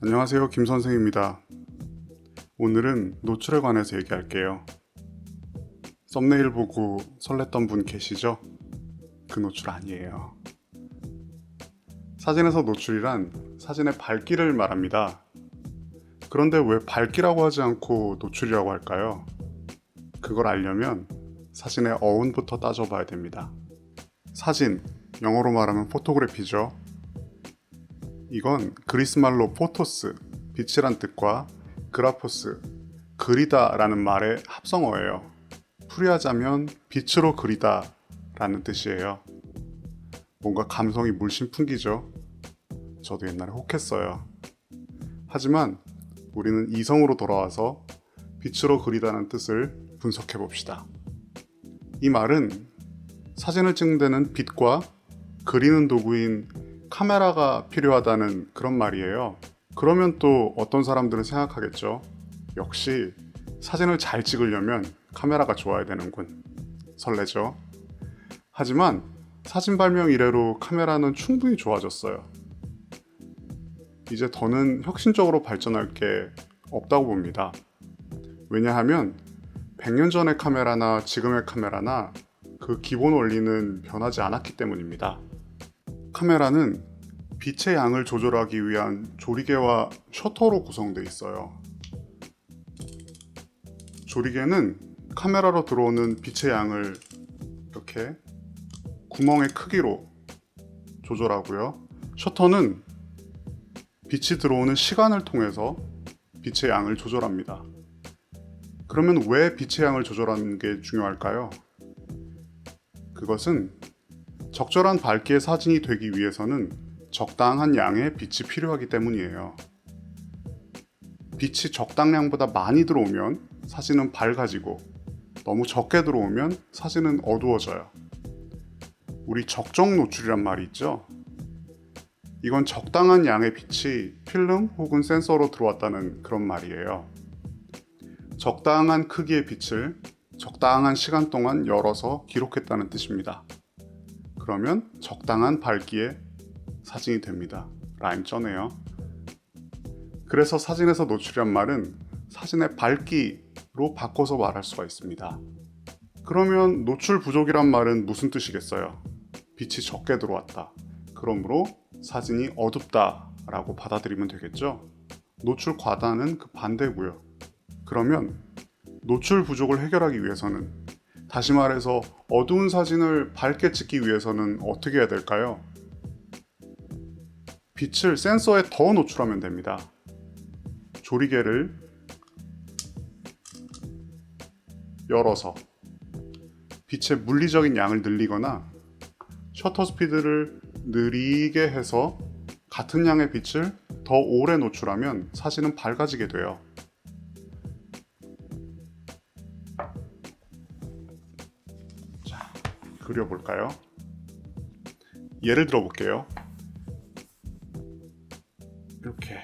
안녕하세요, 김 선생입니다. 오늘은 노출에 관해서 얘기할게요. 썸네일 보고 설렜던 분 계시죠? 그 노출 아니에요. 사진에서 노출이란 사진의 밝기를 말합니다. 그런데 왜 밝기라고 하지 않고 노출이라고 할까요? 그걸 알려면 사진의 어원부터 따져봐야 됩니다. 사진, 영어로 말하면 포토그래피죠. 이건 그리스 말로 포토스, 빛이란 뜻과 그라포스, 그리다 라는 말의 합성어예요. 풀이하자면 빛으로 그리다 라는 뜻이에요. 뭔가 감성이 물씬 풍기죠. 저도 옛날에 혹했어요. 하지만 우리는 이성으로 돌아와서 빛으로 그리다는 뜻을 분석해 봅시다. 이 말은 사진을 찍는 데는 빛과 그리는 도구인 카메라가 필요하다는 그런 말이에요. 그러면 또 어떤 사람들은 생각하겠죠. 역시 사진을 잘 찍으려면 카메라가 좋아야 되는군. 설레죠? 하지만 사진 발명 이래로 카메라는 충분히 좋아졌어요. 이제 더는 혁신적으로 발전할 게 없다고 봅니다. 왜냐하면 100년 전의 카메라나 지금의 카메라나 그 기본 원리는 변하지 않았기 때문입니다. 카메라는 빛의 양을 조절하기 위한 조리개와 셔터로 구성되어 있어요. 조리개는 카메라로 들어오는 빛의 양을 이렇게 구멍의 크기로 조절하고요. 셔터는 빛이 들어오는 시간을 통해서 빛의 양을 조절합니다. 그러면 왜 빛의 양을 조절하는 게 중요할까요? 그것은 적절한 밝기의 사진이 되기 위해서는 적당한 양의 빛이 필요하기 때문이에요. 빛이 적당량보다 많이 들어오면 사진은 밝아지고 너무 적게 들어오면 사진은 어두워져요. 우리 적정 노출이란 말이 있죠? 이건 적당한 양의 빛이 필름 혹은 센서로 들어왔다는 그런 말이에요. 적당한 크기의 빛을 적당한 시간 동안 열어서 기록했다는 뜻입니다. 그러면 적당한 밝기의 사진이 됩니다. 라임 쩌네요. 그래서 사진에서 노출이란 말은 사진의 밝기로 바꿔서 말할 수가 있습니다. 그러면 노출 부족이란 말은 무슨 뜻이겠어요? 빛이 적게 들어왔다. 그러므로 사진이 어둡다 라고 받아들이면 되겠죠? 노출 과다는 그 반대고요. 그러면 노출 부족을 해결하기 위해서는, 다시 말해서 어두운 사진을 밝게 찍기 위해서는 어떻게 해야 될까요? 빛을 센서에 더 노출하면 됩니다. 조리개를 열어서 빛의 물리적인 양을 늘리거나 셔터 스피드를 느리게 해서 같은 양의 빛을 더 오래 노출하면 사진은 밝아지게 돼요. 자, 그려볼까요? 예를 들어 볼게요. 이렇게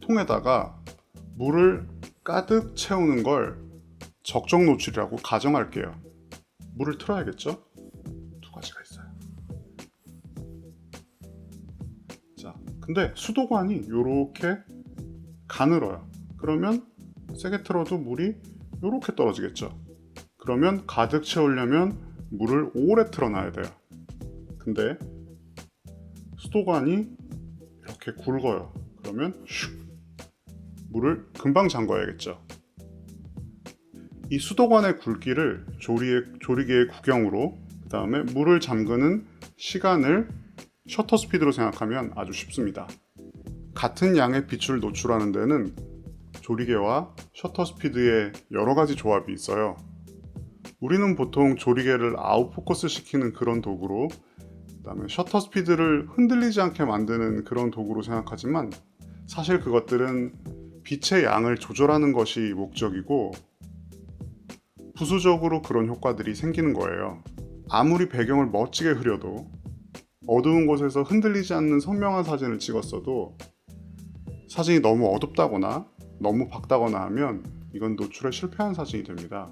통에다가 물을 가득 채우는 걸 적정 노출이라고 가정할게요. 물을 틀어야겠죠? 두 가지가 있어요. 자, 근데 수도관이 이렇게 가늘어요. 그러면 세게 틀어도 물이 이렇게 떨어지겠죠? 그러면 가득 채우려면 물을 오래 틀어놔야 돼요. 근데 수도관이 이렇게 굵어요. 그러면 슉 물을 금방 잠궈야겠죠. 이 수도관의 굵기를 조리개의 구경으로, 그 다음에 물을 잠그는 시간을 셔터 스피드로 생각하면 아주 쉽습니다. 같은 양의 빛을 노출하는 데는 조리개와 셔터 스피드의 여러 가지 조합이 있어요. 우리는 보통 조리개를 아웃포커스 시키는 그런 도구로, 그 다음에 셔터 스피드를 흔들리지 않게 만드는 그런 도구로 생각하지만 사실 그것들은 빛의 양을 조절하는 것이 목적이고 부수적으로 그런 효과들이 생기는 거예요. 아무리 배경을 멋지게 흐려도 어두운 곳에서 흔들리지 않는 선명한 사진을 찍었어도 사진이 너무 어둡다거나 너무 밝다거나 하면 이건 노출에 실패한 사진이 됩니다.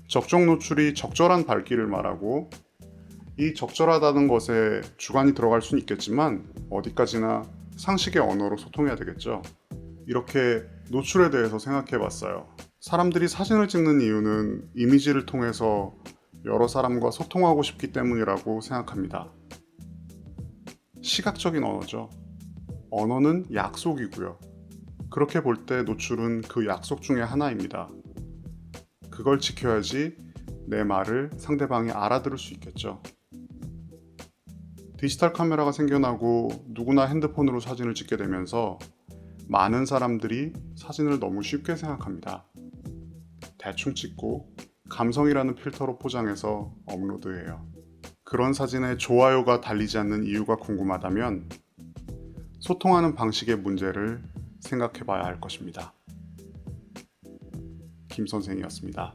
적정 노출이 적절한 밝기를 말하고, 이 적절하다는 것에 주관이 들어갈 수는 있겠지만 어디까지나 상식의 언어로 소통해야 되겠죠. 이렇게 노출에 대해서 생각해 봤어요. 사람들이 사진을 찍는 이유는 이미지를 통해서 여러 사람과 소통하고 싶기 때문이라고 생각합니다. 시각적인 언어죠. 언어는 약속이고요. 그렇게 볼 때 노출은 그 약속 중에 하나입니다. 그걸 지켜야지 내 말을 상대방이 알아들을 수 있겠죠. 디지털 카메라가 생겨나고 누구나 핸드폰으로 사진을 찍게 되면서 많은 사람들이 사진을 너무 쉽게 생각합니다. 대충 찍고 감성이라는 필터로 포장해서 업로드해요. 그런 사진에 좋아요가 달리지 않는 이유가 궁금하다면 소통하는 방식의 문제를 생각해 봐야 할 것입니다. 김 선생이었습니다.